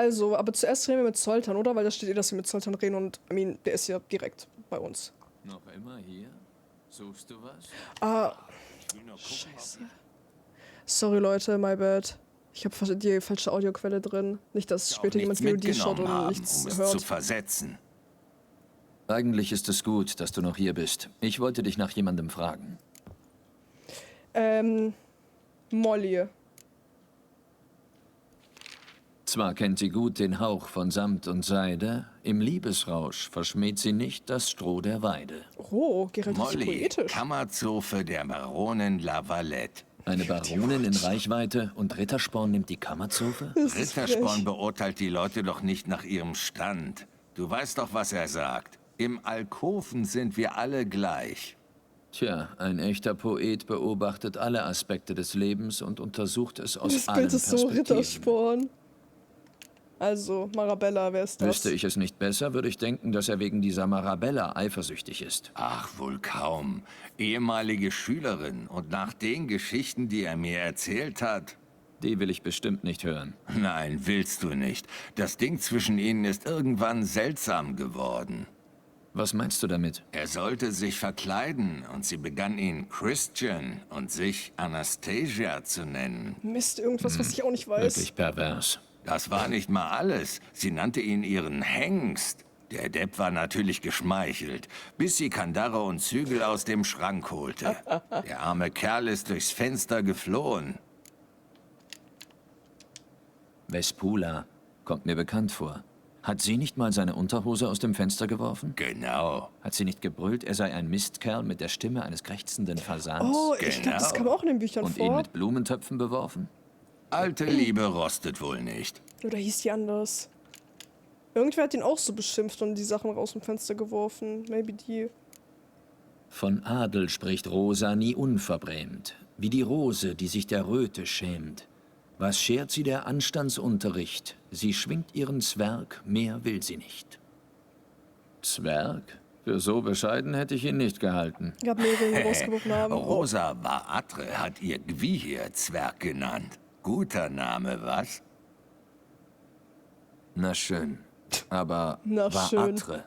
Also, aber zuerst reden wir mit Zoltan, oder? Weil da steht dass wir mit Zoltan reden und, der ist ja direkt bei uns. Noch immer hier? Suchst du was? Ah, scheiße. Sorry, Leute, my bad. Ich habe die falsche Audioquelle drin. Nicht, dass später jemand VOD schaut und nichts um es hört. zu versetzen. Eigentlich ist es gut, dass du noch hier bist. Ich wollte dich nach jemandem fragen. Molly. Zwar kennt sie gut den Hauch von Samt und Seide, im Liebesrausch verschmäht sie nicht das Stroh der Weide. Oh, Geralt ist Molly, poetisch. Kammerzofe der Baronin Lavalette. Eine Baronin in Reichweite und Rittersporn nimmt die Kammerzofe? Das ist Rittersporn frech. beurteilt die Leute doch nicht nach ihrem Stand. Du weißt doch, was er sagt. Im Alkoven sind wir alle gleich. Tja, ein echter Poet beobachtet alle Aspekte des Lebens und untersucht es aus Das allen Bild ist so Perspektiven. Rittersporn. Also, Marabella, wer ist das? Wüsste ich es nicht besser, würde ich denken, dass er wegen dieser Marabella eifersüchtig ist. Ach, wohl kaum. Ehemalige Schülerin und nach den Geschichten, die er mir erzählt hat. Die will ich bestimmt nicht hören. Nein, willst du nicht. Das Ding zwischen ihnen ist irgendwann seltsam geworden. Was meinst du damit? Er sollte sich verkleiden und sie begann ihn Christian und sich Anastasia zu nennen. Mist, irgendwas, was ich auch nicht weiß. Wirklich pervers. Das war nicht mal alles. Sie nannte ihn ihren Hengst. Der Depp war natürlich geschmeichelt, bis sie Kandare und Zügel aus dem Schrank holte. Der arme Kerl ist durchs Fenster geflohen. Vespula kommt mir bekannt vor. Hat sie nicht mal seine Unterhose aus dem Fenster geworfen? Genau. Hat sie nicht gebrüllt, er sei ein Mistkerl mit der Stimme eines krächzenden Fasans? Oh, ich glaube, das kam auch in den Büchern Und ihn vor. mit Blumentöpfen beworfen? Alte Liebe rostet wohl nicht. Oder hieß die anders? Irgendwer hat ihn auch so beschimpft und die Sachen raus dem Fenster geworfen. Maybe die. Von Adel spricht Rosa nie unverbrämt, wie die Rose, die sich der Röte schämt. Was schert sie der Anstandsunterricht? Sie schwingt ihren Zwerg, mehr will sie nicht. Zwerg? Für so bescheiden hätte ich ihn nicht gehalten. Ich habe mehrere, die rausgeworfen haben. Oh. Rosa Baatre hat ihr Gwihir Zwerg genannt. Guter Name, was? Na schön. Aber Na schön. Baatre,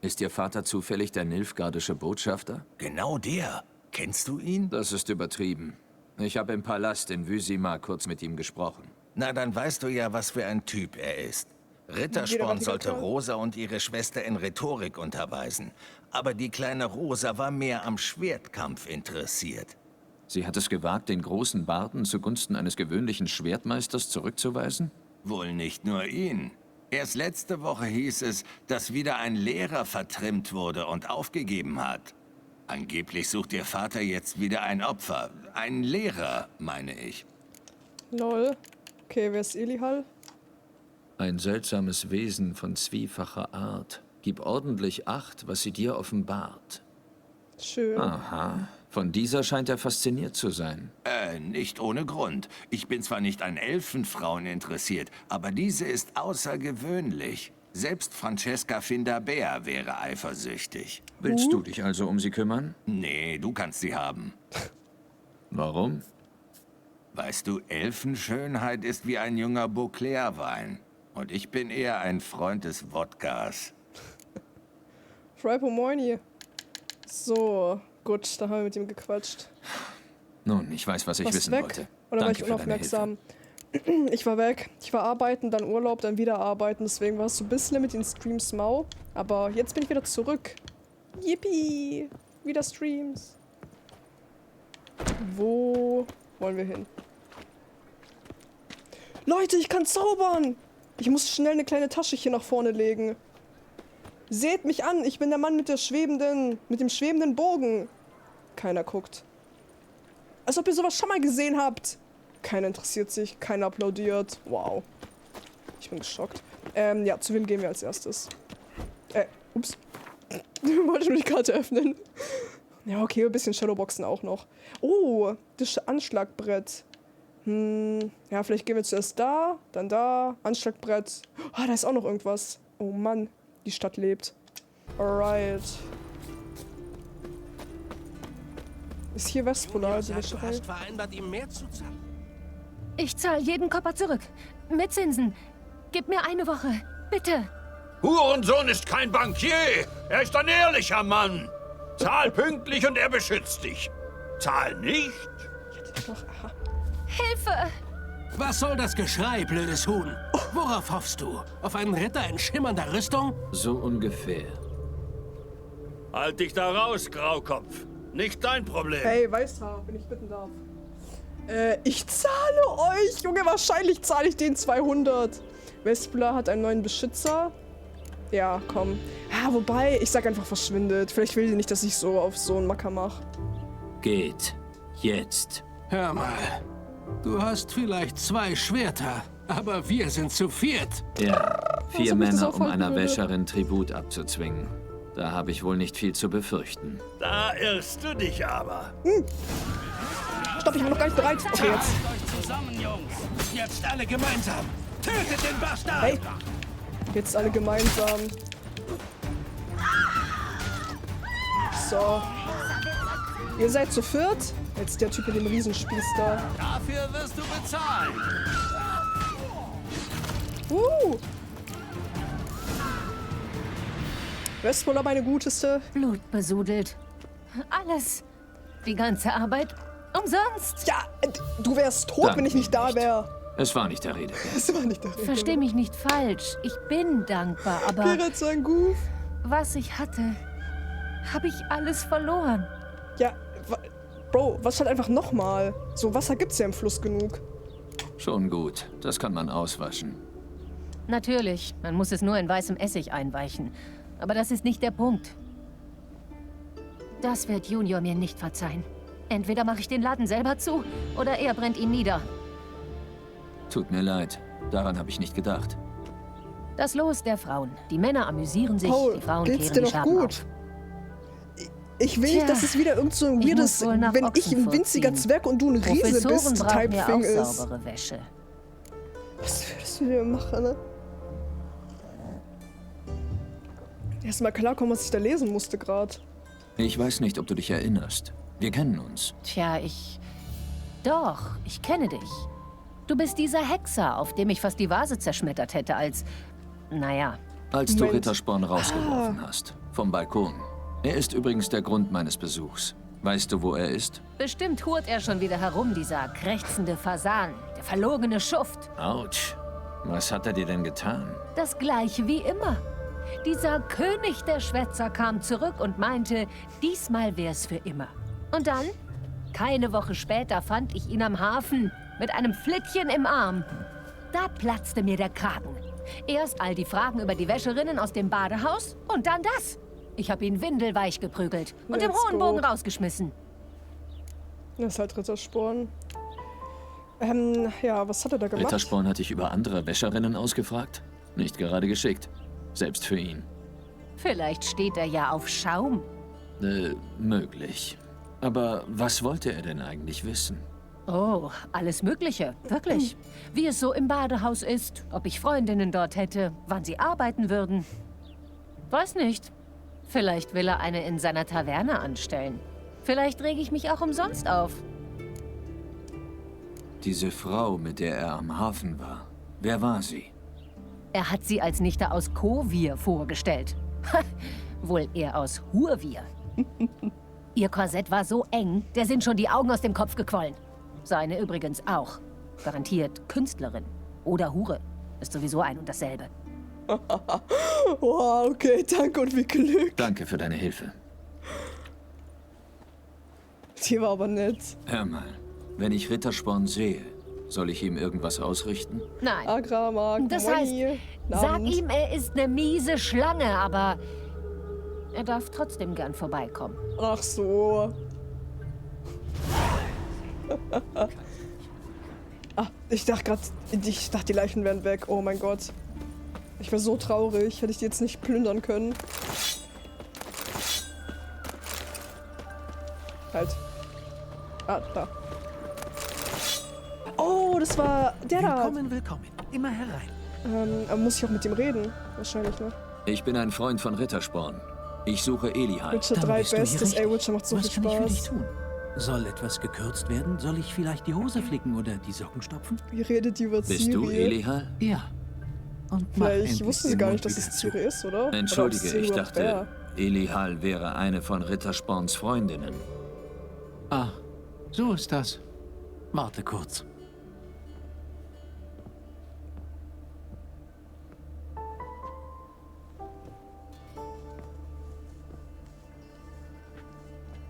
ist Ihr Vater zufällig der nilfgaardische Botschafter? Genau der. Kennst du ihn? Das ist übertrieben. Ich habe im Palast in Vyzima kurz mit ihm gesprochen. Na, dann weißt du ja, was für ein Typ er ist. Jeder Rittersporn war sollte klar. Rosa und ihre Schwester in Rhetorik unterweisen. Aber die kleine Rosa war mehr am Schwertkampf interessiert. Sie hat es gewagt, den großen Barden zugunsten eines gewöhnlichen Schwertmeisters zurückzuweisen? Wohl nicht nur ihn. Erst letzte Woche hieß es, dass wieder ein Lehrer vertrimmt wurde und aufgegeben hat. Angeblich sucht ihr Vater jetzt wieder ein Opfer. Einen Lehrer, meine ich. Lol. Okay, wer ist Elihal? Ein seltsames Wesen von zwiefacher Art. Gib ordentlich Acht, was sie dir offenbart. Schön. Aha. Von dieser scheint er fasziniert zu sein. Nicht ohne Grund. Ich bin zwar nicht an Elfenfrauen interessiert, aber diese ist außergewöhnlich. Selbst Francesca Findabair wäre eifersüchtig. Willst du dich also um sie kümmern? Nee, du kannst sie haben. Warum? Weißt du, Elfenschönheit ist wie ein junger Beauclair-Wein. Und ich bin eher ein Freund des Wodkas. Fripo Moini. So, gut, da haben wir mit ihm gequatscht. Nun, ich weiß, was ich Warst wissen weg? wollte. Oder war Danke ich für deine Hilfe. unaufmerksam? Ich war weg. Ich war arbeiten, dann Urlaub, dann wieder arbeiten. Deswegen war es so ein bisschen mit den Streams mau. Aber jetzt bin ich wieder zurück. Yippie! Wieder Streams. Wo wollen wir hin? Leute, ich kann zaubern! Ich muss schnell eine kleine Tasche hier nach vorne legen. Seht mich an, ich bin der Mann mit dem schwebenden Bogen. Keiner guckt. Als ob ihr sowas schon mal gesehen habt. Keiner interessiert sich, keiner applaudiert. Wow. Ich bin geschockt. Ja, zu wem gehen wir als erstes? Ups. Wollte ich nur die Karte öffnen. Ja, okay, ein bisschen Shadowboxen auch noch. Oh, das Anschlagbrett. Ja, vielleicht gehen wir zuerst da, dann da, Anschlagbrett. Ah, da ist auch noch irgendwas. Oh Mann, die Stadt lebt. Alright. Ist hier Westpolar, die Du Wäscherei? hast vereinbart, ihm mehr zu zahlen. Ich zahle jeden Kopper zurück. Mit Zinsen. Gib mir eine Woche. Bitte. Hurensohn ist kein Bankier. Er ist ein ehrlicher Mann. Zahl pünktlich und er beschützt dich. Zahl nicht. Hilfe! Was soll das Geschrei, blödes Huhn? Worauf hoffst du? Auf einen Ritter in schimmernder Rüstung? So ungefähr. Halt dich da raus, Graukopf. Nicht dein Problem. Hey, Weißhaar, wenn ich bitten darf. Ich zahle euch! Junge, wahrscheinlich zahle ich den 200. Westbler hat einen neuen Beschützer. Ja, komm. Ja, wobei, ich sag einfach verschwindet. Vielleicht will sie nicht, dass ich so auf so einen Macker mache. Geht. Jetzt. Hör mal, du hast vielleicht 2 Schwerter, aber wir sind zu viert. Ja, 4 ob ich das Männer, um aufhalten einer würde. Wäscherin Tribut abzuzwingen. Da habe ich wohl nicht viel zu befürchten. Da irrst du dich aber. Stopp, ich bin noch gar nicht bereit. Okay, jetzt. Euch zusammen, Jungs. Jetzt alle gemeinsam. Tötet den Bastard! Hey. Jetzt alle gemeinsam. So. Ihr seid zu viert. Jetzt der Typ mit dem Riesenspieß da. Dafür wirst du bezahlen. Westpolar meine Guteste. Blutbesudelt. Alles. Die ganze Arbeit umsonst. Ja, du wärst tot, Dank wenn ich nicht da nicht. wäre. Es war nicht der Rede. Das war nicht der Rede. Versteh mich nicht falsch. Ich bin dankbar, aber Gerrit sein Goof. was ich hatte, habe ich alles verloren. Ja, Bro, was halt einfach nochmal? So Wasser gibt's ja im Fluss genug. Schon gut. Das kann man auswaschen. Natürlich, man muss es nur in weißem Essig einweichen. Aber das ist nicht der Punkt. Das wird Junior mir nicht verzeihen. Entweder mache ich den Laden selber zu, oder er brennt ihn nieder. Tut mir leid. Daran habe ich nicht gedacht. Das Los der Frauen. Die Männer amüsieren sich, Paul, die Frauen geht's kehren dir die noch Scherben gut? auf. Ich will Tja, nicht, dass es wieder irgend so ein ich weirdes, muss wohl nach wenn ich ein winziger Oxenfurt Zwerg und du ein Riese Professoren bist, brauchen ja Type-Thing auch ist. saubere Wäsche. Was würdest du denn machen, ne? Erstmal klarkommen, was ich da lesen musste gerade. Ich weiß nicht, ob du dich erinnerst. Wir kennen uns. Tja, Doch, ich kenne dich. Du bist dieser Hexer, auf dem ich fast die Vase zerschmettert hätte, als... Naja, Als du Moment. Rittersporn rausgeworfen hast. Vom Balkon. Er ist übrigens der Grund meines Besuchs. Weißt du, wo er ist? bestimmt hurt er schon wieder herum, dieser krächzende Fasan, der verlogene Schuft. Autsch. Was hat er dir denn getan? Das gleiche wie immer. Dieser König der Schwätzer kam zurück und meinte, diesmal wär's für immer. Und dann, keine Woche später, fand ich ihn am Hafen mit einem Flittchen im Arm. Da platzte mir der Kragen. Erst all die Fragen über die Wäscherinnen aus dem Badehaus und dann das. Ich habe ihn windelweich geprügelt und im Let's hohen go. Bogen rausgeschmissen. Das ist halt Rittersporn. Ja, was hat er da gemacht? Rittersporn hat dich über andere Wäscherinnen ausgefragt? Nicht gerade geschickt. Selbst für ihn. Vielleicht steht er ja auf Schaum. Möglich. Aber was wollte er denn eigentlich wissen? Oh, alles Mögliche, wirklich. Wie es so im Badehaus ist, ob ich Freundinnen dort hätte, wann sie arbeiten würden. Weiß nicht. Vielleicht will er eine in seiner Taverne anstellen. Vielleicht rege ich mich auch umsonst auf. Diese Frau, mit der er am Hafen war. Wer war sie? Er hat sie als Nichte aus Kovir vorgestellt. Wohl eher aus Hurvir. Ihr Korsett war so eng, der sind schon die Augen aus dem Kopf gequollen. Seine übrigens auch. Garantiert Künstlerin. Oder Hure. Ist sowieso ein und dasselbe. Wow, okay, danke und wie Glück. Danke für deine Hilfe. Die war aber nett. Hör mal, wenn ich Rittersporn sehe, soll ich ihm irgendwas ausrichten? Nein. Agramark, Das Money, heißt, sag Abend. ihm, er ist eine miese Schlange, aber er darf trotzdem gern vorbeikommen. Ach so. Ich dachte gerade, die Leichen wären weg. Oh mein Gott. Ich war so traurig. Hätte ich die jetzt nicht plündern können. Halt. Ah, da. Oh, das war der da. Willkommen, willkommen. Immer herein. Aber muss ich auch mit ihm reden? Wahrscheinlich, ne? Ich bin ein Freund von Rittersporn. Ich suche Elihal. Witcher Dann 3 bist du hier Bestes. Ey, richtig. Witcher macht so Was viel kann ich für dich Spaß. tun? Soll etwas gekürzt werden? Soll ich vielleicht die Hose flicken oder die Socken stopfen? Wie redet die über Bist du Ciri? Elihal? Ja. und mach Vielleicht endlich wussten sie den gar Mund nicht, dass wieder es zu. Ciri ist, oder? Oder ob Entschuldige, es Ciri ich überhaupt dachte, wär. Elihal wäre eine von Rittersporns Freundinnen. Ah, so ist das. Warte kurz.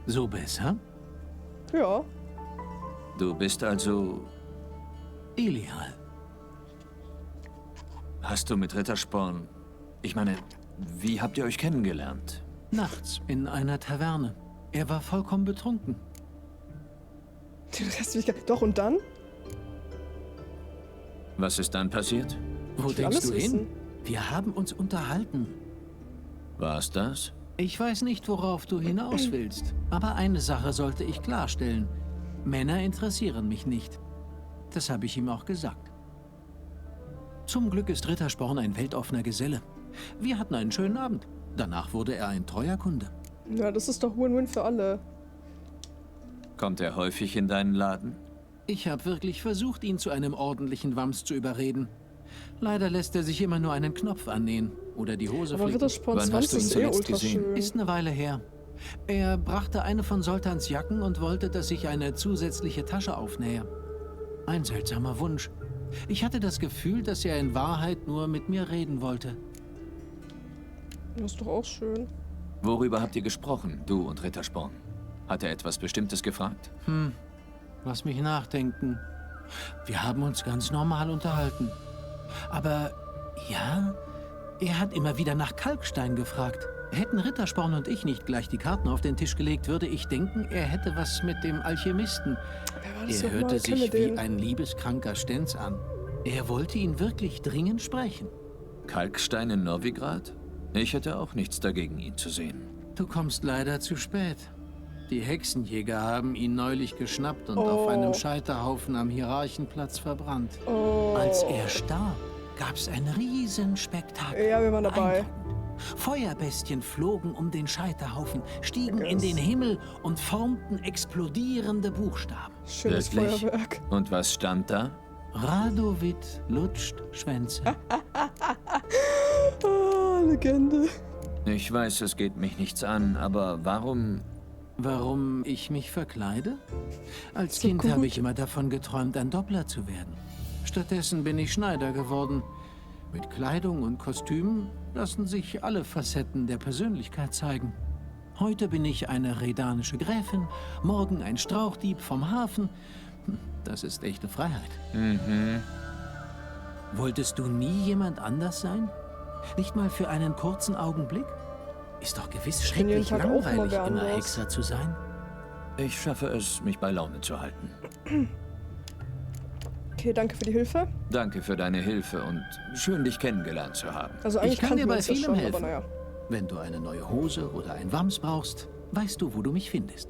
So besser? Ja. Du bist also... Elihal. Hast du mit Rittersporn... Ich meine, wie habt ihr euch kennengelernt? Nachts in einer Taverne. Er war vollkommen betrunken. Den Rest will ich gar nicht. Doch, und dann? Was ist dann passiert? Wo will denkst alles du wissen. hin? Wir haben uns unterhalten. War's das? Ich weiß nicht, worauf du hinaus willst. Aber eine Sache sollte ich klarstellen. Männer interessieren mich nicht. Das habe ich ihm auch gesagt. Zum Glück ist Rittersporn ein weltoffener Geselle. Wir hatten einen schönen Abend. Danach wurde er ein treuer Kunde. Ja, das ist doch Win-Win für alle. Kommt er häufig in deinen Laden? Ich habe wirklich versucht, ihn zu einem ordentlichen Wams zu überreden. Leider lässt er sich immer nur einen Knopf annähen oder die Hose Aber flicken. Rittersporn Wann hast 20 du ihn ist zuletzt ultra gesehen? schön. Ist eine Weile her. Er brachte eine von Soltans Jacken und wollte, dass ich eine zusätzliche Tasche aufnähe. Ein seltsamer Wunsch. Ich hatte das Gefühl, dass er in Wahrheit nur mit mir reden wollte. Das ist doch auch schön. Worüber habt ihr gesprochen, du und Rittersporn? Hat er etwas Bestimmtes gefragt? Lass mich nachdenken. Wir haben uns ganz normal unterhalten. Aber ja, er hat immer wieder nach Kalkstein gefragt. Hätten Rittersporn und ich nicht gleich die Karten auf den Tisch gelegt, würde ich denken, er hätte was mit dem Alchemisten. Wer war das Er nochmal? hörte Kennen wir sich wie den? ein liebeskranker Stenz an. Er wollte ihn wirklich dringend sprechen. Kalkstein in Novigrad? Ich hätte auch nichts dagegen, ihn zu sehen. Du kommst leider zu spät. Die Hexenjäger haben ihn neulich geschnappt und auf Oh. einem Scheiterhaufen am Hierarchenplatz verbrannt. Oh. Als er starb, gab's ein Riesenspektakel. Ja, wir waren dabei. Beeindruckend. Feuerbestien flogen um den Scheiterhaufen, stiegen in Yes. den Himmel und formten explodierende Buchstaben. Schönes Wirklich? Feuerwerk. Und was stand da? Radowid lutscht Schwänze. Ah, Legende. Ich weiß, es geht mich nichts an, aber warum... Warum ich mich verkleide? Als So Kind gut. habe ich immer davon geträumt, ein Doppler zu werden. Stattdessen bin ich Schneider geworden. Mit Kleidung und Kostümen lassen sich alle Facetten der Persönlichkeit zeigen. Heute bin ich eine redanische Gräfin, morgen ein Strauchdieb vom Hafen. Das ist echte Freiheit. Wolltest du nie jemand anders sein? Nicht mal für einen kurzen Augenblick? Ist doch gewiss bin jeden schrecklich Tag auch immer langweilig, wer immer anders. Hexer zu sein. Ich schaffe es, mich bei Laune zu halten. Okay, danke für die Hilfe. Danke für deine Hilfe und schön, dich kennengelernt zu haben. Also eigentlich kann kannten dir wir bei uns ja vielem schon, helfen. aber naja. Wenn du eine neue Hose oder ein Wams brauchst, weißt du, wo du mich findest.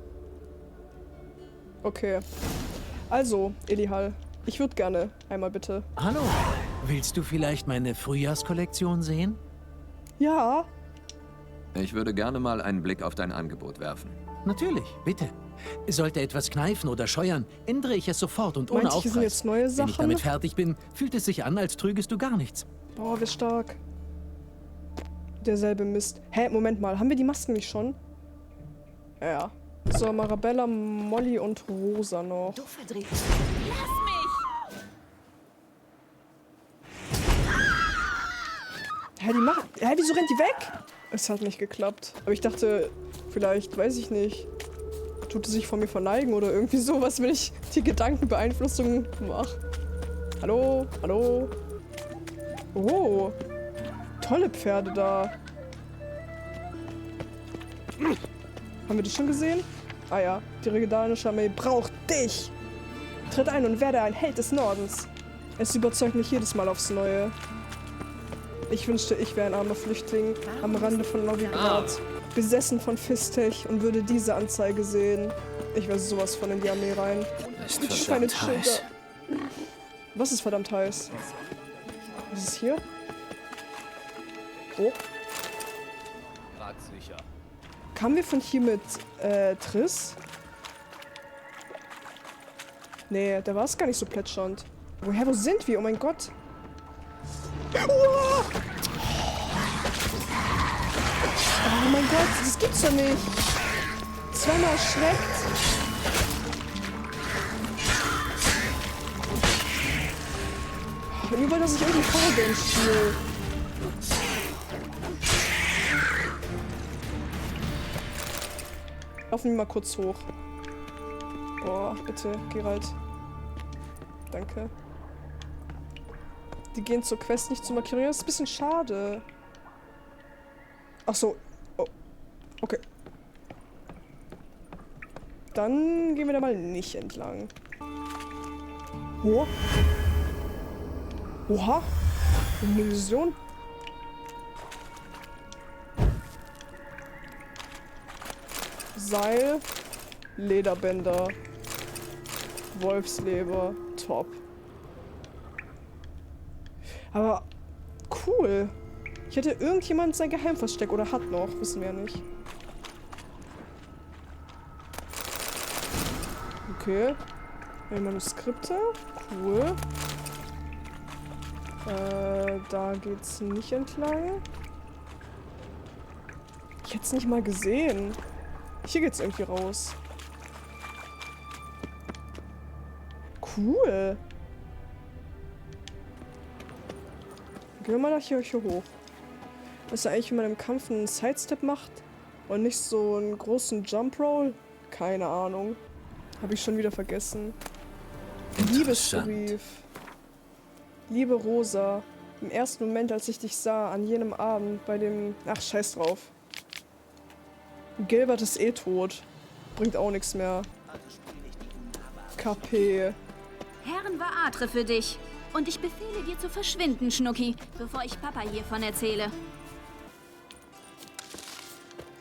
Okay. Also, Elihal, ich würde gerne einmal bitte. Hallo, willst du vielleicht meine Frühjahrskollektion sehen? Ja, Ich würde gerne mal einen Blick auf dein Angebot werfen. Natürlich, bitte. Sollte etwas kneifen oder scheuern, ändere ich es sofort und ohne Meinst du, hier Aufpreis. sind jetzt neue Wenn ich Sachen? damit fertig bin, fühlt es sich an, als trügest du gar nichts. Boah, wie stark. Derselbe Mist. Hä, Moment mal, haben wir die Masken nicht schon? Ja. So, Marabella, Molly und Rosa noch. Du verdreht. Hä, die macht. Hä, wieso rennt die weg? Es hat nicht geklappt. Aber ich dachte, vielleicht, weiß ich nicht, tut sie sich von mir verneigen oder irgendwie sowas, wenn ich die Gedankenbeeinflussung mache. Hallo? Hallo? Oh. Tolle Pferde da. Haben wir das schon gesehen? Ah ja, die regedanische Armee braucht dich. Tritt ein und werde ein Held des Nordens. Es überzeugt mich jedes Mal aufs Neue. Ich wünschte, ich wäre ein armer Flüchtling am Rande von Novigrad, besessen von Fistech und würde diese Anzeige sehen. Ich wäre sowas von in die Armee rein. Ist Mit verdammt Schweineschilder. heiß. Was ist verdammt heiß? Was ist hier? Oh. Kamen wir von hier mit Triss? Nee, da war es gar nicht so plätschernd. Woher, wo sind wir? Oh mein Gott. Uah! Oh mein Gott, das gibt's doch nicht. Zweimal erschreckt. Nur weil das nicht irgendein Horror-Game spielt. Laufen wir mal kurz hoch. Boah, bitte, Geralt. Danke. Die gehen zur Quest nicht zu markieren. Das ist ein bisschen schade. Ach so. Oh. Okay. Dann gehen wir da mal nicht entlang. Oh. Oha. Eine Illusion. Seil. Lederbänder. Wolfsleber. Top. Aber cool. Ich hätte irgendjemand sein Geheimversteck oder hat noch. Wissen wir ja nicht. Okay. Manuskripte. Cool. Da geht's nicht entlang. Ich hätte es nicht mal gesehen. Hier geht's irgendwie raus. Cool. Gehen wir mal hier hoch. Was ist eigentlich, wenn man im Kampf einen Sidestep macht und nicht so einen großen Jump Roll? Keine Ahnung. Habe ich schon wieder vergessen. Liebesbrief. Liebe Rosa, im ersten Moment, als ich dich sah, an jenem Abend bei dem... Ach, scheiß drauf. Gilbert ist eh tot. Bringt auch nichts mehr. KP. Herren war Atre für dich. Und ich befehle dir zu verschwinden, Schnucki, bevor ich Papa hiervon erzähle.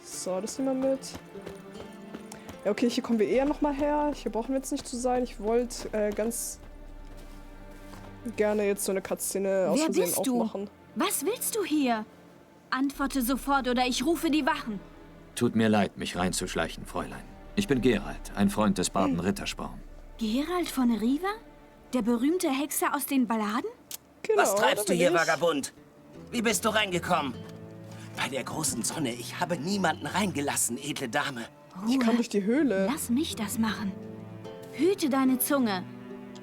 So, das nehmen wir mit. Ja, okay, hier kommen wir eher nochmal her. Hier brauchen wir jetzt nicht zu sein. Ich wollte ganz gerne jetzt so eine Cutscene aus Versehen aufmachen. Was willst du hier? Antworte sofort oder ich rufe die Wachen. Tut mir leid, mich reinzuschleichen, Fräulein. Ich bin Geralt, ein Freund des Barden Rittersporn. Geralt von Riva? Der berühmte Hexer aus den Balladen? Genau, was treibst du hier, Vagabund? Wie bist du reingekommen? Bei der großen Sonne, ich habe niemanden reingelassen, edle Dame. Ich kam durch die Höhle. Lass mich das machen. Hüte deine Zunge.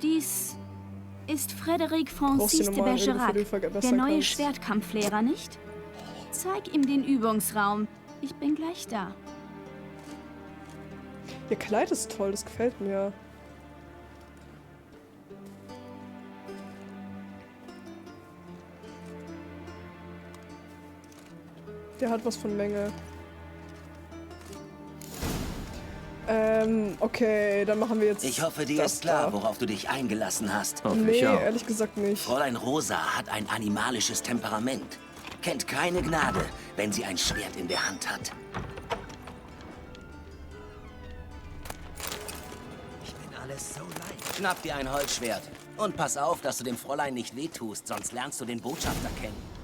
Dies ist Frédéric Francis de Bergerac, der neue Schwertkampflehrer, nicht? Zeig ihm den Übungsraum. Ich bin gleich da. Ihr Kleid ist toll, das gefällt mir. Der hat was von Menge. Okay, dann machen wir jetzt. Ich hoffe, dir ist klar, worauf du dich eingelassen hast. Nee, ehrlich gesagt nicht. Fräulein Rosa hat ein animalisches Temperament. Kennt keine Gnade, wenn sie ein Schwert in der Hand hat. Ich bin alles so leicht. Schnapp dir ein Holzschwert. Und pass auf, dass du dem Fräulein nicht wehtust, sonst lernst du den Botschafter kennen.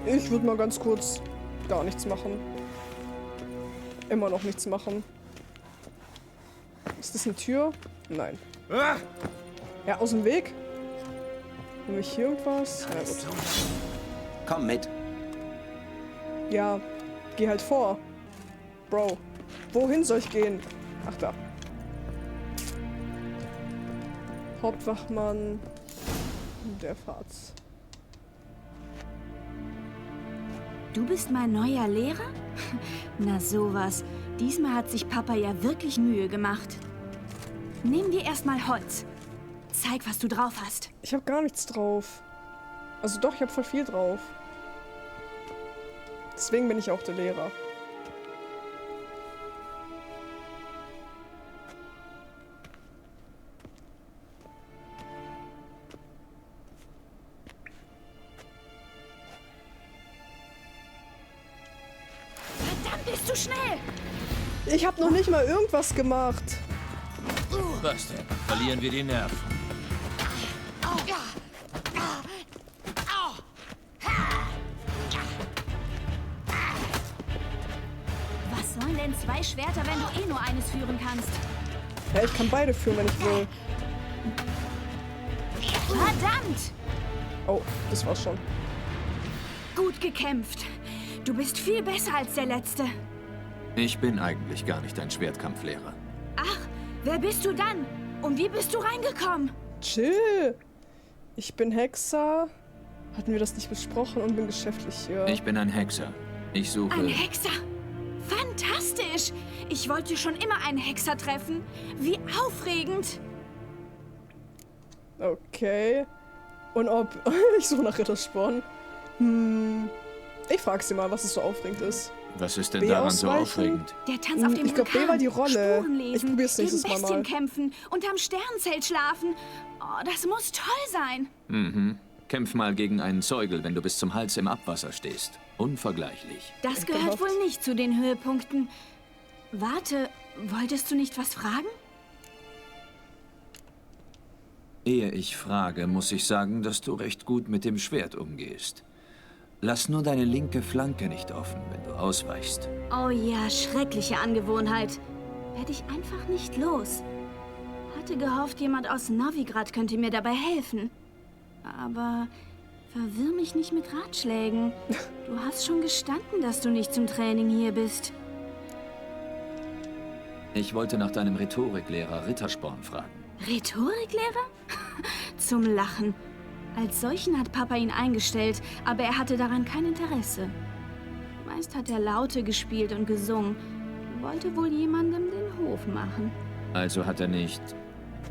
Ich würde mal ganz kurz gar nichts machen. Immer noch nichts machen. Ist das eine Tür? Nein. Ja, aus dem Weg. Haben wir hier irgendwas? Ja, gut. Komm mit. Ja, geh halt vor. Bro, wohin soll ich gehen? Ach, da. Hauptwachmann. Der Fahrts. Du bist mein neuer Lehrer? Na sowas. Diesmal hat sich Papa ja wirklich Mühe gemacht. Nimm dir erstmal Holz. Zeig, was du drauf hast. Ich habe gar nichts drauf. Also doch, ich habe voll viel drauf. Deswegen bin ich auch der Lehrer. Verdammt, bist du schnell! Ich habe noch nicht mal irgendwas gemacht. Was denn? Verlieren wir die Nerven? Was sollen denn zwei Schwerter, wenn du eh nur eines führen kannst? Ja, ich kann beide führen, wenn ich will. Verdammt! Oh, das war's schon. Gut gekämpft. Du bist viel besser als der Letzte. Ich bin eigentlich gar nicht ein Schwertkampflehrer. Ach, wer bist du dann? Und wie bist du reingekommen? Chill. Ich bin Hexer. Hatten wir das nicht besprochen und bin geschäftlich hier. Ich bin ein Hexer. Ich suche... Ein Hexer? Fantastisch! Ich wollte schon immer einen Hexer treffen. Wie aufregend! Okay. Und ob... ich suche nach Rittersporn. Ich frag sie mal, was es so aufregend ist. Was ist denn B daran so ausweichen? aufregend? Der Tanz auf dem Ich glaube, B war die Rolle. Spuren lesen, Ich probier's gegen nächstes Mal. Bestien kämpfen und am Sternzelt schlafen. Oh, das muss toll sein. Mhm. Kämpf mal gegen einen Zeugel, wenn du bis zum Hals im Abwasser stehst. Unvergleichlich. Das gehört wohl nicht zu den Höhepunkten. Warte, wolltest du nicht was fragen? Ehe ich frage, muss ich sagen, dass du recht gut mit dem Schwert umgehst. Lass nur deine linke Flanke nicht offen, wenn du ausweichst. Oh ja, schreckliche Angewohnheit. Werde ich einfach nicht los. Hatte gehofft, jemand aus Novigrad könnte mir dabei helfen. Aber verwirr mich nicht mit Ratschlägen. Du hast schon gestanden, dass du nicht zum Training hier bist. Ich wollte nach deinem Rhetoriklehrer Rittersporn fragen. Rhetoriklehrer? Zum Lachen. Als solchen hat Papa ihn eingestellt, aber er hatte daran kein Interesse. Meist hat er Laute gespielt und gesungen. Wollte wohl jemandem den Hof machen. Also hat er nicht...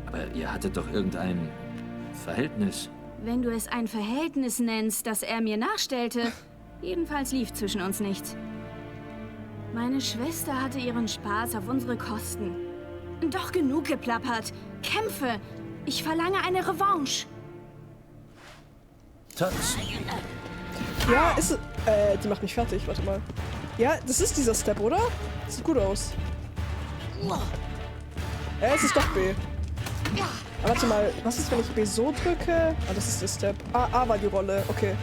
Aber ihr hattet doch irgendein Verhältnis. Wenn du es ein Verhältnis nennst, das er mir nachstellte, jedenfalls lief zwischen uns nichts. Meine Schwester hatte ihren Spaß auf unsere Kosten. Doch genug geplappert. Kämpfe! Ich verlange eine Revanche. Tanz. Ja, ist es... die macht mich fertig. Warte mal. Ja, das ist dieser Step, oder? Sieht gut aus. Es ist doch B. Aber warte mal, was ist, wenn ich B so drücke? Ah, das ist der Step. A war die Rolle. Okay.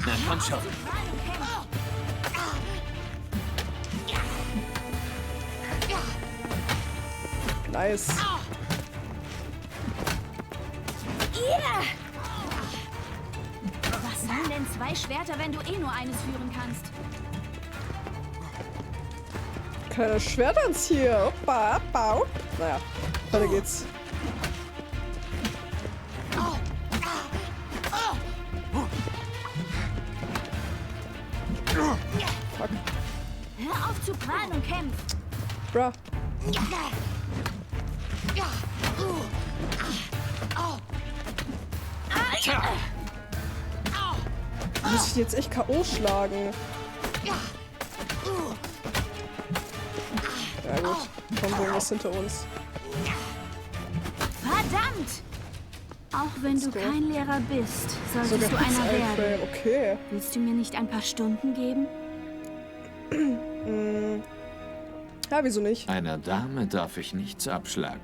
Na, komm schon. Nice. Was sollen denn zwei Schwerter, wenn du eh nur eines führen kannst? Kleiner Schwertanz hier. Hoppa, hoppa, hopp. Naja, weiter geht's. Fuck. Hör auf zu prahlen und kämpf. Bruh. Muss ich jetzt echt K.O. schlagen? Ja gut, komm, was hinter uns. Verdammt! Auch wenn du kein Lehrer bist, solltest Sogar du einer werden. Frame, okay. Willst du mir nicht ein paar Stunden geben? Ja, wieso nicht? Einer Dame darf ich nichts abschlagen.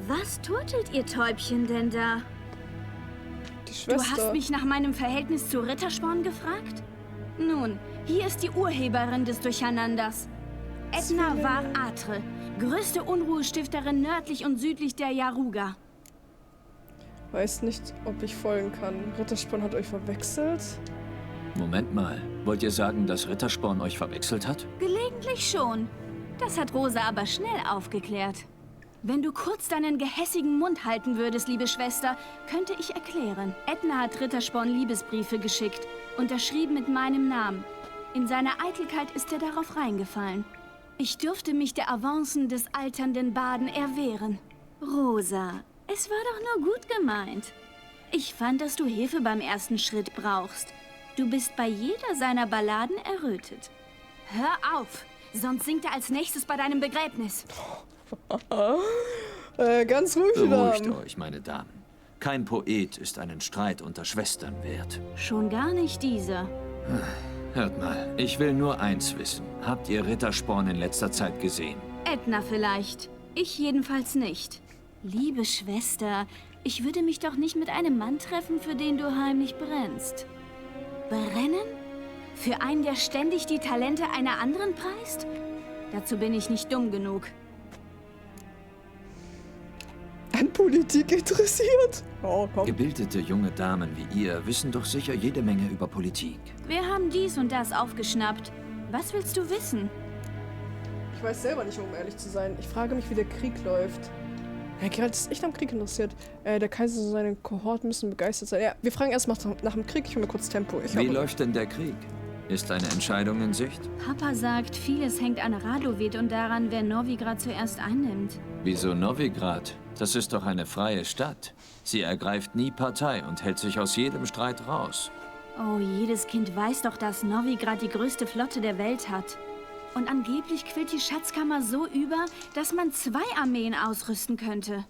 Was turtelt ihr Täubchen denn da? Die Du Schwester. hast mich nach meinem Verhältnis zu Rittersporn gefragt? Nun, hier ist die Urheberin des Durcheinanders. Edna var Atre, größte Unruhestifterin nördlich und südlich der Yaruga. Weiß nicht, ob ich folgen kann. Rittersporn hat euch verwechselt? Moment mal. Wollt ihr sagen, dass Rittersporn euch verwechselt hat? Gelegentlich schon. Das hat Rosa aber schnell aufgeklärt. Wenn du kurz deinen gehässigen Mund halten würdest, liebe Schwester, könnte ich erklären. Edna hat Rittersporn Liebesbriefe geschickt, unterschrieben mit meinem Namen. In seiner Eitelkeit ist er darauf reingefallen. Ich dürfte mich der Avancen des alternden Baden erwehren. Rosa, es war doch nur gut gemeint. Ich fand, dass du Hilfe beim ersten Schritt brauchst. Du bist bei jeder seiner Balladen errötet. Hör auf, sonst singt er als nächstes bei deinem Begräbnis. Ganz ruhig wieder. Beruhigt euch, meine Damen. Kein Poet ist einen Streit unter Schwestern wert. Schon gar nicht dieser. Hört mal, ich will nur eins wissen. Habt ihr Rittersporn in letzter Zeit gesehen? Edna vielleicht. Ich jedenfalls nicht. Liebe Schwester, ich würde mich doch nicht mit einem Mann treffen, für den du heimlich brennst. Brennen? Für einen, der ständig die Talente einer anderen preist? Dazu bin ich nicht dumm genug. Politik interessiert. Oh, komm. Gebildete junge Damen wie ihr wissen doch sicher jede Menge über Politik. Wir haben dies und das aufgeschnappt. Was willst du wissen? Ich weiß selber nicht, um ehrlich zu sein. Ich frage mich, wie der Krieg läuft. Ja, Geralt ist echt am Krieg interessiert. Der Kaiser und seine Kohorten müssen begeistert sein. Ja, wir fragen erst mal nach dem Krieg. Ich hole mir kurz Tempo. Wie läuft denn der Krieg? Ist eine Entscheidung in Sicht? Papa sagt, vieles hängt an Radovid und daran, wer Novigrad zuerst einnimmt. Wieso Novigrad? Das ist doch eine freie Stadt. Sie ergreift nie Partei und hält sich aus jedem Streit raus. Oh, jedes Kind weiß doch, dass Novigrad die größte Flotte der Welt hat. Und angeblich quillt die Schatzkammer so über, dass man 2 Armeen ausrüsten könnte.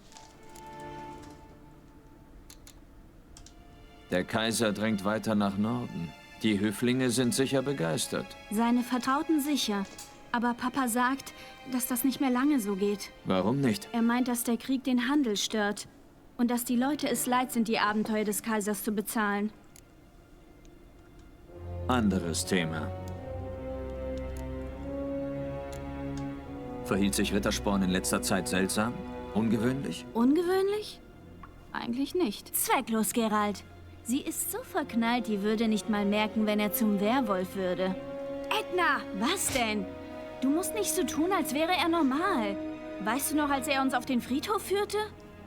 Der Kaiser drängt weiter nach Norden. Die Höflinge sind sicher begeistert. Seine Vertrauten sicher. Aber Papa sagt, dass das nicht mehr lange so geht. Warum nicht? Er meint, dass der Krieg den Handel stört. Und dass die Leute es leid sind, die Abenteuer des Kaisers zu bezahlen. Anderes Thema. Verhielt sich Rittersporn in letzter Zeit seltsam? Ungewöhnlich? Ungewöhnlich? Eigentlich nicht. Zwecklos, Geralt. Sie ist so verknallt, die würde nicht mal merken, wenn er zum Werwolf würde. Edna, was denn? Du musst nicht so tun, als wäre er normal. Weißt du noch, als er uns auf den Friedhof führte?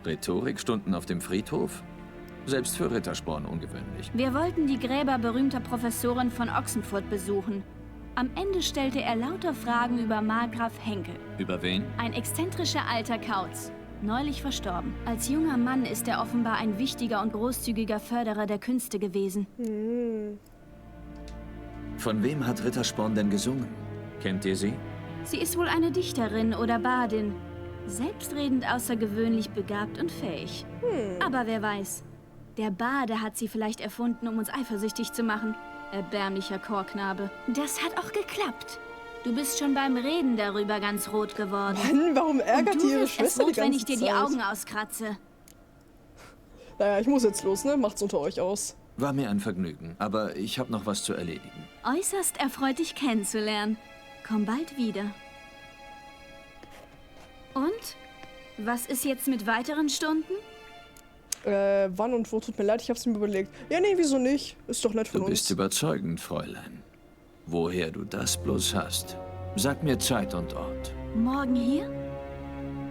Rhetorikstunden auf dem Friedhof? Selbst für Rittersporn ungewöhnlich. Wir wollten die Gräber berühmter Professoren von Ochsenfurt besuchen. Am Ende stellte er lauter Fragen über Markgraf Henkel. Über wen? Ein exzentrischer alter Kauz. Neulich verstorben. Als junger Mann ist er offenbar ein wichtiger und großzügiger Förderer der Künste gewesen. Von wem hat Rittersporn denn gesungen? Kennt ihr sie? Sie ist wohl eine Dichterin oder Bardin. Selbstredend außergewöhnlich begabt und fähig. Aber wer weiß. Der Bade hat sie vielleicht erfunden, um uns eifersüchtig zu machen. Erbärmlicher Chorknabe. Das hat auch geklappt. Du bist schon beim Reden darüber ganz rot geworden. Mann, warum ärgert die ihre Schwester die ganze Zeit? Wenn ich dir die Augen auskratze. Naja, ich muss jetzt los, ne? Macht's unter euch aus. War mir ein Vergnügen, aber ich habe noch was zu erledigen. Äußerst erfreut, dich kennenzulernen. Komm bald wieder. Und? Was ist jetzt mit weiteren Stunden? Wann und wo? Tut mir leid, ich hab's mir überlegt. Ja, nee, wieso nicht? Ist doch nett von uns. Du bist überzeugend, Fräulein. Woher du das bloß hast. Sag mir Zeit und Ort. Morgen hier?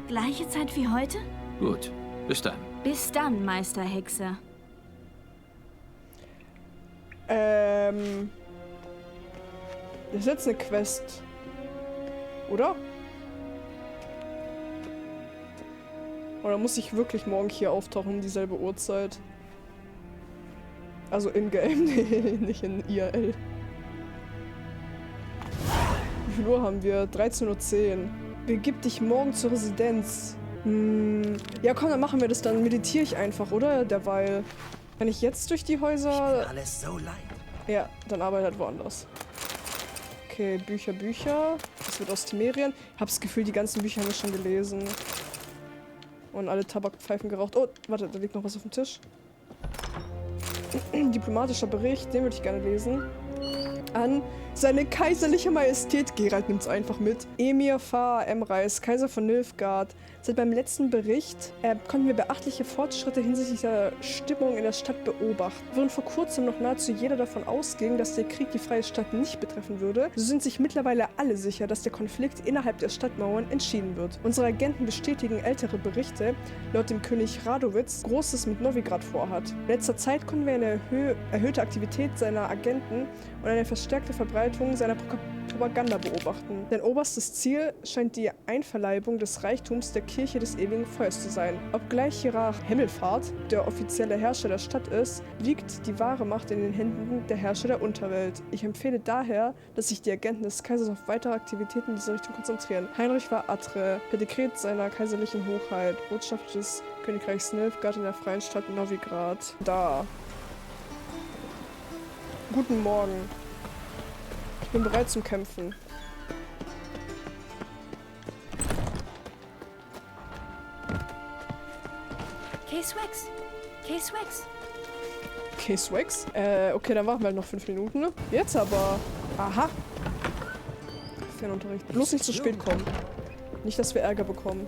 Gleiche Zeit wie heute? Gut, bis dann. Bis dann, Meister Hexer. Das ist jetzt eine Quest. Oder? Oder muss ich wirklich morgen hier auftauchen um dieselbe Uhrzeit? Also in-game, nee, nicht in IRL. Wie viel Uhr haben wir? 13:10 Uhr. Begib dich morgen zur Residenz. Ja komm, dann machen wir das. Dann meditiere ich einfach, oder? Derweil. Wenn ich jetzt durch die Häuser... Ich bin alles so leid. Ja, dann arbeite halt woanders. Okay, Bücher. Das wird aus Temerien. Ich habe das Gefühl, die ganzen Bücher haben wir schon gelesen. Und alle Tabakpfeifen geraucht. Oh, warte, da liegt noch was auf dem Tisch. Diplomatischer Bericht, den würde ich gerne lesen. An seine kaiserliche Majestät, Geralt nimmt's einfach mit. Emir Far Emreis, Kaiser von Nilfgaard. Seit meinem letzten Bericht konnten wir beachtliche Fortschritte hinsichtlich der Stimmung in der Stadt beobachten. Während vor kurzem noch nahezu jeder davon ausging, dass der Krieg die freie Stadt nicht betreffen würde, so sind sich mittlerweile alle sicher, dass der Konflikt innerhalb der Stadtmauern entschieden wird. Unsere Agenten bestätigen ältere Berichte, laut dem König Radowitz Großes mit Novigrad vorhat. In letzter Zeit konnten wir eine erhöhte Aktivität seiner Agenten und eine verstärkte Verbreitung seiner Propaganda beobachten. Sein oberstes Ziel scheint die Einverleibung des Reichtums der Kirche des ewigen Feuers zu sein. Obgleich Hierarch Himmelfahrt der offizielle Herrscher der Stadt ist, liegt die wahre Macht in den Händen der Herrscher der Unterwelt. Ich empfehle daher, dass sich die Agenten des Kaisers auf weitere Aktivitäten in dieser Richtung konzentrieren. Heinrich war Atre, per Dekret seiner kaiserlichen Hochheit, Botschafter des Königreichs Nilfgaard in der freien Stadt Novigrad. Da. Guten Morgen. Ich bin bereit zum Kämpfen. K-Swax. K-Swax? Okay, dann warten wir halt noch 5 Minuten. Ne? Jetzt aber. Aha. Fernunterricht. Bloß nicht zu spät kommen. Nicht, dass wir Ärger bekommen.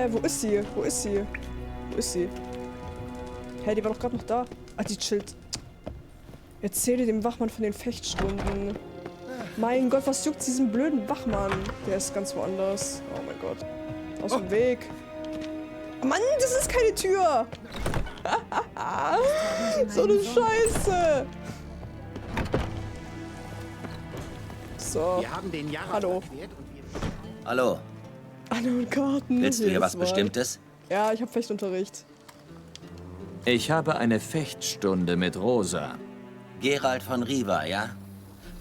Wo ist sie? Wo ist sie? Wo ist sie? Hä, die war doch gerade noch da. Ah, die chillt. Erzähle dem Wachmann von den Fechtstunden. Mein Gott, was juckt diesen blöden Wachmann? Der ist ganz woanders. Oh mein Gott. Aus dem Weg. Oh Mann, das ist keine Tür! So eine Scheiße! So. Hallo. Hallo. Anne und Karten. Willst du hier was Bestimmtes? Ja, ich habe Fechtunterricht. Ich habe eine Fechtstunde mit Rosa. Geralt von Riva, ja?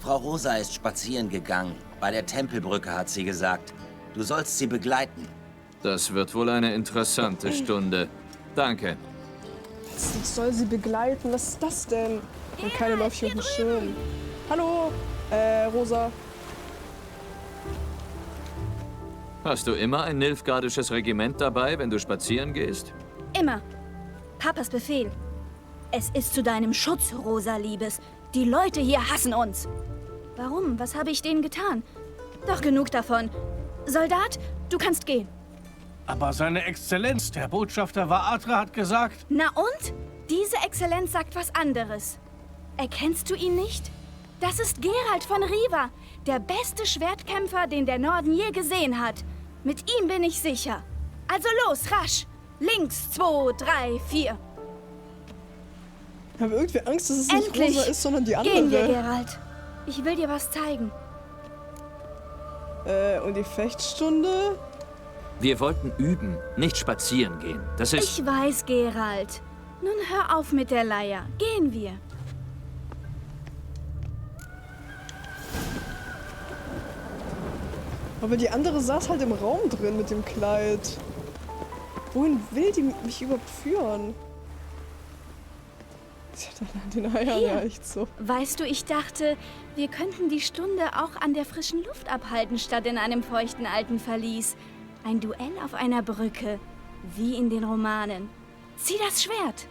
Frau Rosa ist spazieren gegangen. Bei der Tempelbrücke hat sie gesagt. Du sollst sie begleiten. Das wird wohl eine interessante Stunde. Danke. Ich soll sie begleiten? Was ist das denn? Und keine läuft hier auf dem Schirm. Hallo, Rosa. Hast du immer ein nilfgaardisches Regiment dabei, wenn du spazieren gehst? Immer. Papas Befehl. Es ist zu deinem Schutz, Rosa, Liebes. Die Leute hier hassen uns. Warum? Was habe ich denen getan? Doch genug davon. Soldat, du kannst gehen. Aber seine Exzellenz, der Botschafter Vaatre, hat gesagt... Na und? Diese Exzellenz sagt was anderes. Erkennst du ihn nicht? Das ist Geralt von Riva, der beste Schwertkämpfer, den der Norden je gesehen hat. Mit ihm bin ich sicher. Also los, rasch! Links, 2, 3, 4. Ich habe irgendwie Angst, dass es nicht Endlich Rosa ist, sondern die andere. Gehen wir, Geralt. Ich will dir was zeigen. Und die Fechtstunde? Wir wollten üben, nicht spazieren gehen. Das ist... Ich weiß, Geralt. Nun hör auf mit der Leier. Gehen wir. Aber die andere saß halt im Raum drin mit dem Kleid. Wohin will die mich überhaupt führen? Sie hat an den Eiern ja echt so. Weißt du, ich dachte, wir könnten die Stunde auch an der frischen Luft abhalten, statt in einem feuchten alten Verlies. Ein Duell auf einer Brücke, wie in den Romanen. Zieh das Schwert!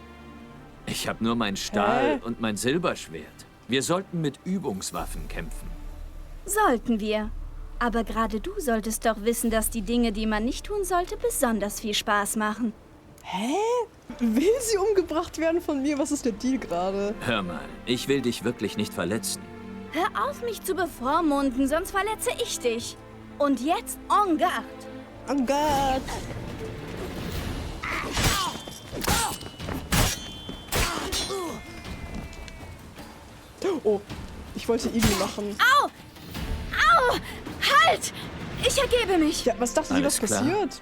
Ich habe nur mein Stahl- und mein Silberschwert. Wir sollten mit Übungswaffen kämpfen. Sollten wir. Aber gerade du solltest doch wissen, dass die Dinge, die man nicht tun sollte, besonders viel Spaß machen. Hä? Will sie umgebracht werden von mir? Was ist der Deal gerade? Hör mal, ich will dich wirklich nicht verletzen. Hör auf, mich zu bevormunden, sonst verletze ich dich. Und jetzt en garde. En garde. Oh, ich wollte Igel machen. Au! Au! Halt! Ich ergebe mich. Ja, was dachte sie, was Alles klar. passiert?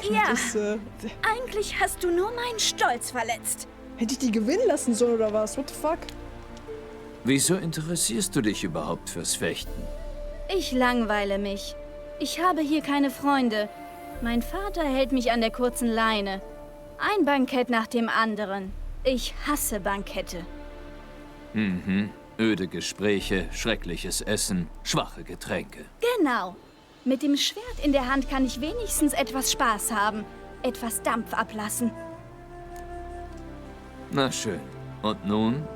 Ja. Ist, Eigentlich hast du nur meinen Stolz verletzt. hätte ich die gewinnen lassen sollen oder was? What the fuck? Wieso interessierst du dich überhaupt fürs Fechten? Ich langweile mich. Ich habe hier keine Freunde. Mein Vater hält mich an der kurzen Leine. Ein Bankett nach dem anderen. Ich hasse Bankette. Mhm. Öde Gespräche, schreckliches Essen, schwache Getränke. Genau. Mit dem Schwert in der Hand kann ich wenigstens etwas Spaß haben. Etwas Dampf ablassen. Na schön. Und nun?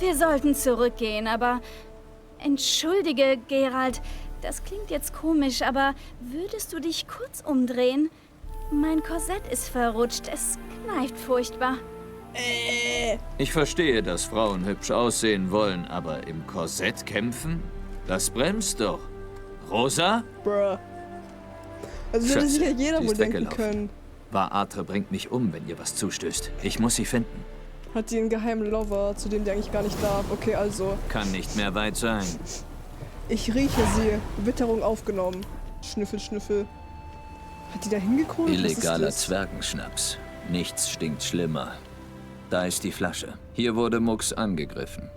Wir sollten zurückgehen, aber... Entschuldige, Geralt. Das klingt jetzt komisch, aber würdest du dich kurz umdrehen? Mein Korsett ist verrutscht. Es kneift furchtbar. Ich verstehe, dass Frauen hübsch aussehen wollen, aber im Korsett kämpfen? Das bremst doch. Rosa? Bruh. Also würde sich ja Schätze, jeder sie wohl ist denken weggelaufen. können. Vaatre bringt mich um, wenn ihr was zustößt. Ich muss sie finden. Hat die einen geheimen Lover, zu dem die eigentlich gar nicht darf. Okay, also. Kann nicht mehr weit sein. Ich rieche sie. Witterung aufgenommen. Schnüffel, Schnüffel. Hat die da hingekommen? Illegaler Zwergenschnaps. Nichts stinkt schlimmer. Da ist die Flasche. Hier wurde Mux angegriffen.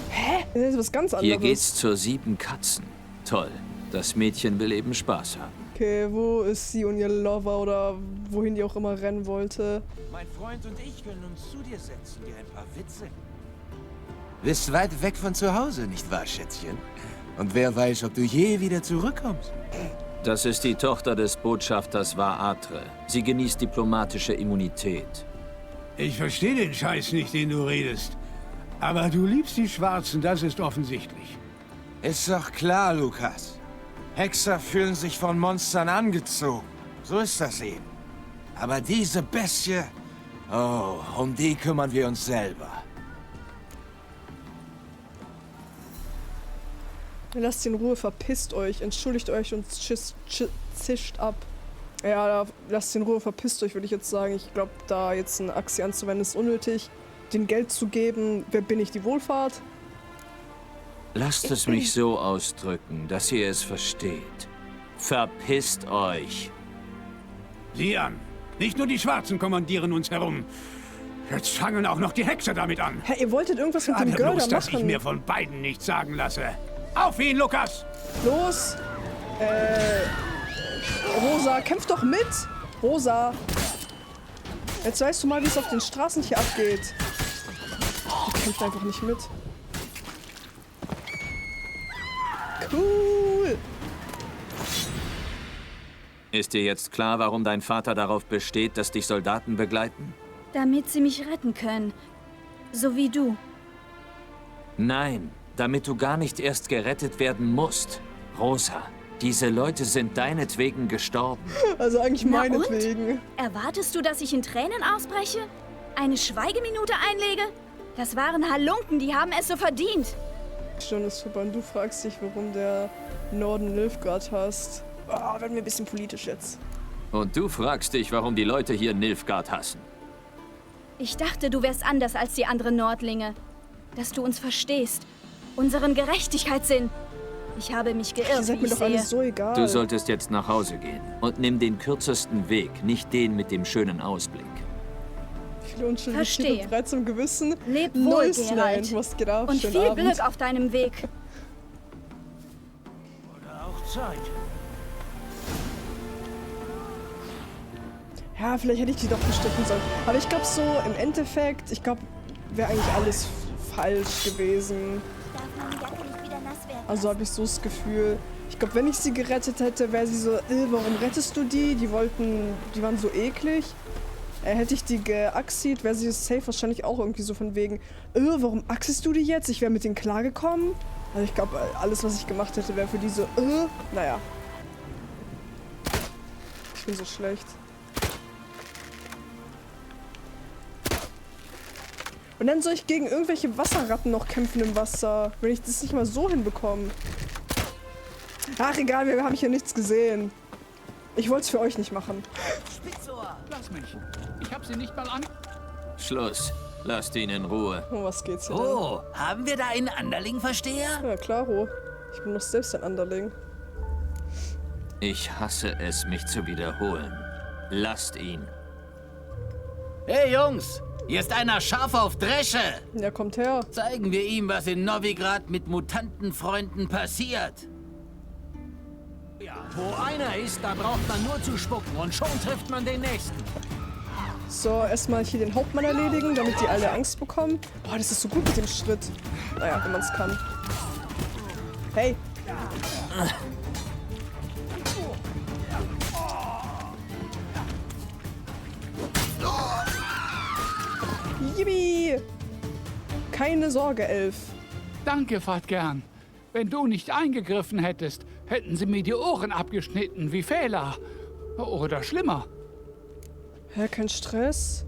Hä? Das ist was ganz anderes. Hier geht's zur 7 Katzen. Toll. Das Mädchen will eben Spaß haben. Okay, wo ist sie und ihr Lover oder wohin die auch immer rennen wollte? Mein Freund und ich können uns zu dir setzen, dir ein paar Witze. Bist weit weg von zu Hause, nicht wahr, Schätzchen? Und wer weiß, ob du je wieder zurückkommst. Das ist die Tochter des Botschafters Vaatre. Sie genießt diplomatische Immunität. Ich verstehe den Scheiß nicht, den du redest. Aber du liebst die Schwarzen, das ist offensichtlich. Ist doch klar, Lukas. Hexer fühlen sich von Monstern angezogen. So ist das eben. Aber diese Bestie... Oh, um die kümmern wir uns selber. Lasst ihn in Ruhe, verpisst euch, entschuldigt euch und zischt ab. Ja, lasst ihn in Ruhe, verpisst euch, würde ich jetzt sagen. Ich glaube, da jetzt eine Achse anzuwenden, ist unnötig. Den Geld zu geben, wer bin ich, die Wohlfahrt? Lasst es mich so ausdrücken, dass ihr es versteht. Verpisst euch. Sieh an. Nicht nur die Schwarzen kommandieren uns herum. Jetzt fangen auch noch die Hexer damit an. Hä, ihr wolltet irgendwas mit dem Görder machen. Dass ich mir von beiden nichts sagen lasse. Auf ihn, Lukas! Los! Rosa, kämpf doch mit! Rosa! Jetzt weißt du mal, wie es auf den Straßen hier abgeht. Die kämpft einfach nicht mit. Cool! Ist dir jetzt klar, warum dein Vater darauf besteht, dass dich Soldaten begleiten? Damit sie mich retten können. So wie du. Nein, damit du gar nicht erst gerettet werden musst. Rosa, diese Leute sind deinetwegen gestorben. Also eigentlich meinetwegen. Erwartest du, dass ich in Tränen ausbreche? Eine Schweigeminute einlege? Das waren Halunken, die haben es so verdient. Schon ist vorbei. Du fragst dich, warum der Norden Nilfgaard hasst. Oh, werden wir ein bisschen politisch jetzt. Und du fragst dich, warum die Leute hier Nilfgaard hassen. Ich dachte, du wärst anders als die anderen Nordlinge. Dass du uns verstehst. Unseren Gerechtigkeitssinn. Ich habe mich geirrt, wie ich sehe. So egal. Du solltest jetzt nach Hause gehen. Und nimm den kürzesten Weg, nicht den mit dem schönen Ausblick. Viele unschuldige Tiere bereits im Gewissen. Leb wohl, Geralt. Was geht ab? Und Schönen viel Abend. Glück auf deinem Weg. Oder auch Zeit. Ja, vielleicht hätte ich die doch bestechen sollen. Aber ich glaube so, im Endeffekt, ich glaube, wäre eigentlich alles falsch gewesen. Also habe ich so das Gefühl. Ich glaube, wenn ich sie gerettet hätte, wäre sie so, warum rettest du die? Die waren so eklig. Hätte ich die geaxied, wäre sie safe wahrscheinlich auch irgendwie so von wegen, warum axest du die jetzt? Ich wäre mit denen klargekommen. Also ich glaube, alles, was ich gemacht hätte, wäre für die so, naja. Ich bin so schlecht. Und dann soll ich gegen irgendwelche Wasserratten noch kämpfen im Wasser, wenn ich das nicht mal so hinbekomme. Ach egal, wir haben hier nichts gesehen. Ich wollte es für euch nicht machen. Spitzohr! Lass mich. Ich hab sie nicht mal an... Schluss. Lasst ihn in Ruhe. Oh, was geht's hier Oh, haben wir da einen Anderling-Versteher? Ja, klaro. Ich bin doch selbst ein Anderling. Ich hasse es, mich zu wiederholen. Lasst ihn. Hey Jungs, hier ist einer scharf auf Dresche. Ja, kommt her. Zeigen wir ihm, was in Novigrad mit Mutantenfreunden passiert. Ja, wo einer ist, da braucht man nur zu spucken und schon trifft man den nächsten. So, erstmal hier den Hauptmann erledigen, damit die alle Angst bekommen. Boah, das ist so gut mit dem Schritt. Naja, wenn man es kann. Hey. Yippie! Keine Sorge, Elf. Danke, Fatgern. Wenn du nicht eingegriffen hättest, hätten sie mir die Ohren abgeschnitten wie Fehler. Oder schlimmer. Hä, kein Stress?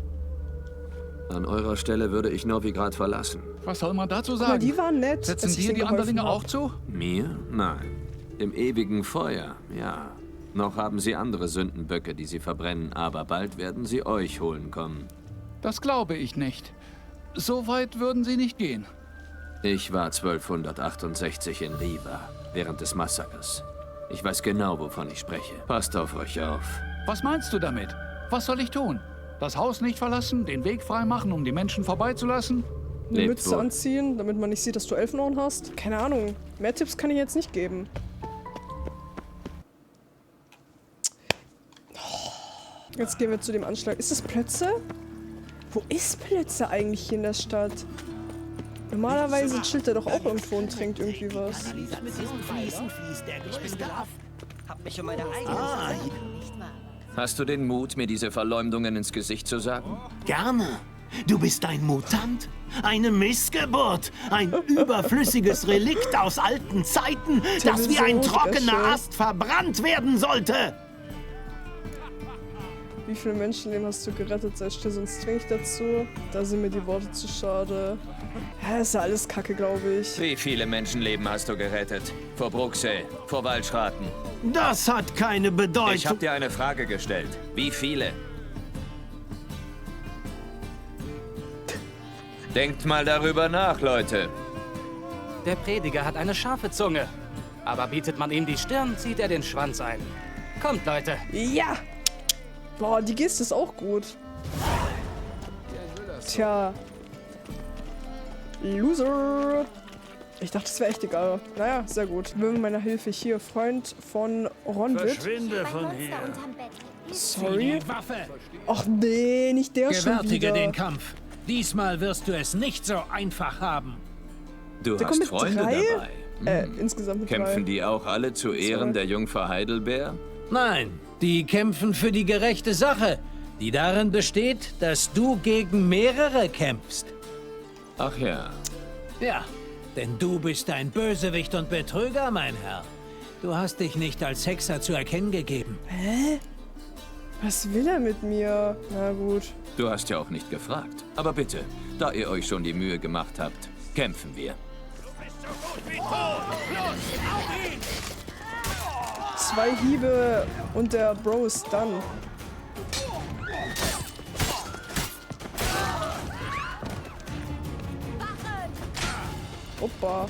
An eurer Stelle würde ich Novigrad verlassen. Was soll man dazu sagen? Aber die waren nett. Setzen dir die Anderlinge auch zu? Mir? Nein. Im ewigen Feuer, ja. Noch haben sie andere Sündenböcke, die sie verbrennen, aber bald werden sie euch holen kommen. Das glaube ich nicht. So weit würden sie nicht gehen. Ich war 1268 in Riva, während des Massakers. Ich weiß genau, wovon ich spreche. Passt auf euch auf. Was meinst du damit? Was soll ich tun? Das Haus nicht verlassen, den Weg freimachen, um die Menschen vorbeizulassen? Eine Mütze anziehen, damit man nicht sieht, dass du Elfenohren hast? Keine Ahnung. Mehr Tipps kann ich jetzt nicht geben. Jetzt gehen wir zu dem Anschlag. Ist das Plötze? Wo ist Plötze eigentlich hier in der Stadt? Normalerweise chillt er doch auch irgendwo und trinkt irgendwie was. Hast du den Mut, mir diese Verleumdungen ins Gesicht zu sagen? Gerne. Du bist ein Mutant, eine Missgeburt, ein überflüssiges Relikt aus alten Zeiten, das wie ein trockener Ast verbrannt werden sollte. Wie viele Menschenleben hast du gerettet? Sei still, sonst zwing ich dazu. Da sind mir die Worte zu schade. Ja, ist ja alles Kacke, glaube ich. Wie viele Menschenleben hast du gerettet? Vor Bruxelles, vor Waldschraten? Das hat keine Bedeutung. Ich habe dir eine Frage gestellt. Wie viele? Denkt mal darüber nach, Leute. Der Prediger hat eine scharfe Zunge. Aber bietet man ihm die Stirn, zieht er den Schwanz ein. Kommt, Leute. Ja! Boah, die Geste ist auch gut. Tja. Loser. Ich dachte, das wäre echt egal. Naja, sehr gut. Mögen meiner Hilfe hier, Freund von Ronwit. Verschwinde von hier. Sorry. Ach nee, nicht der schon Gewärtige wieder. den Kampf. Diesmal wirst du es nicht so einfach haben. Du Der hast kommt mit Freunde 3? dabei. Insgesamt mit 3. Kämpfen die auch alle zu Ehren der Jungfer Heidelbeer? Nein, die kämpfen für die gerechte Sache, die darin besteht, dass du gegen mehrere kämpfst. Ach ja. Ja, denn du bist ein Bösewicht und Betrüger, mein Herr. Du hast dich nicht als Hexer zu erkennen gegeben. Hä? Was will er mit mir? Na gut. Du hast ja auch nicht gefragt. Aber bitte, da ihr euch schon die Mühe gemacht habt, kämpfen wir. 2 Hiebe und der Bro ist done. Opa.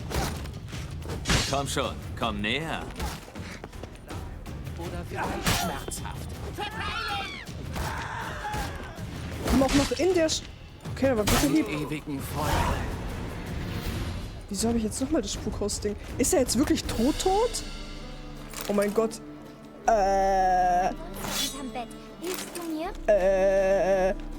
Komm schon, komm näher. Oder vielleicht schmerzhaft. Komm auch noch in der... Okay, aber bitte Hieb. Ewigen Feuer. Wieso habe ich jetzt nochmal das Spukhaus-Ding? Ist er jetzt wirklich tot? Oh mein Gott. Unterm Bett. Hilfst du mir?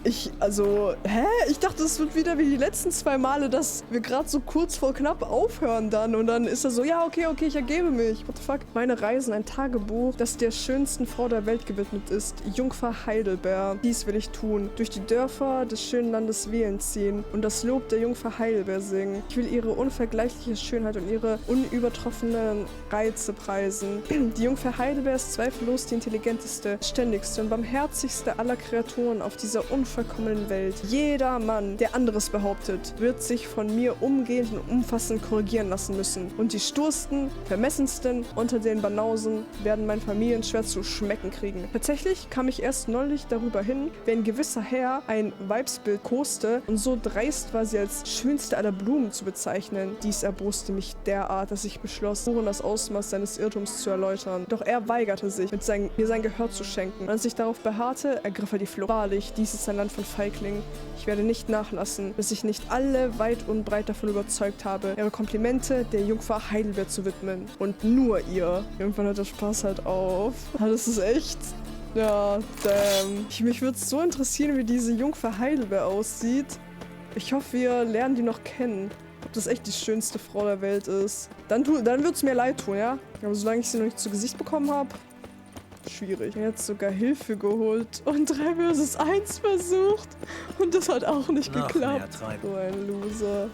Ich dachte, es wird wieder wie die letzten 2 Male, dass wir gerade so kurz vor knapp aufhören dann. Und dann ist er so, ja, okay, ich ergebe mich. What the fuck? Meine Reisen, ein Tagebuch, das der schönsten Frau der Welt gewidmet ist. Jungfer Heidelbeer. Dies will ich tun. Durch die Dörfer des schönen Landes wählen ziehen und das Lob der Jungfer Heidelbeer singen. Ich will ihre unvergleichliche Schönheit und ihre unübertroffenen Reize preisen. Die Jungfer Heidelbeer ist zweifellos die intelligenteste, ständigste und barmherzigste aller Kreaturen auf dieser unvollkommenen Welt. Jeder Mann, der anderes behauptet, wird sich von mir umgehend und umfassend korrigieren lassen müssen. Und die stursten, vermessensten unter den Banausen werden mein Familienschwert zu schmecken kriegen. Tatsächlich kam ich erst neulich darüber hin, wenn ein gewisser Herr ein Weibsbild koste und so dreist war, sie als schönste aller Blumen zu bezeichnen. Dies erboste mich derart, dass ich beschloss, das Ausmaß seines Irrtums zu erläutern. Doch er weigerte sich, mir sein Gehör zu schenken. Und als ich darauf beharrte, ergriff er die Flucht. Wahrlich, dies ist ein Land von Feiglingen. Ich werde nicht nachlassen, bis ich nicht alle weit und breit davon überzeugt habe, ihre Komplimente der Jungfer Heidelbeer zu widmen. Und nur ihr. Irgendwann hört der Spaß halt auf. Das ist echt... Ja, damn. Mich würde es so interessieren, wie diese Jungfer Heidelbeer aussieht. Ich hoffe, wir lernen die noch kennen. Ob das echt die schönste Frau der Welt ist. Dann wird es mir leid tun, ja? Aber solange ich sie noch nicht zu Gesicht bekommen habe, schwierig. Er hat sogar Hilfe geholt und 3 versus 1 versucht. Und das hat auch nicht geklappt. So ein Loser.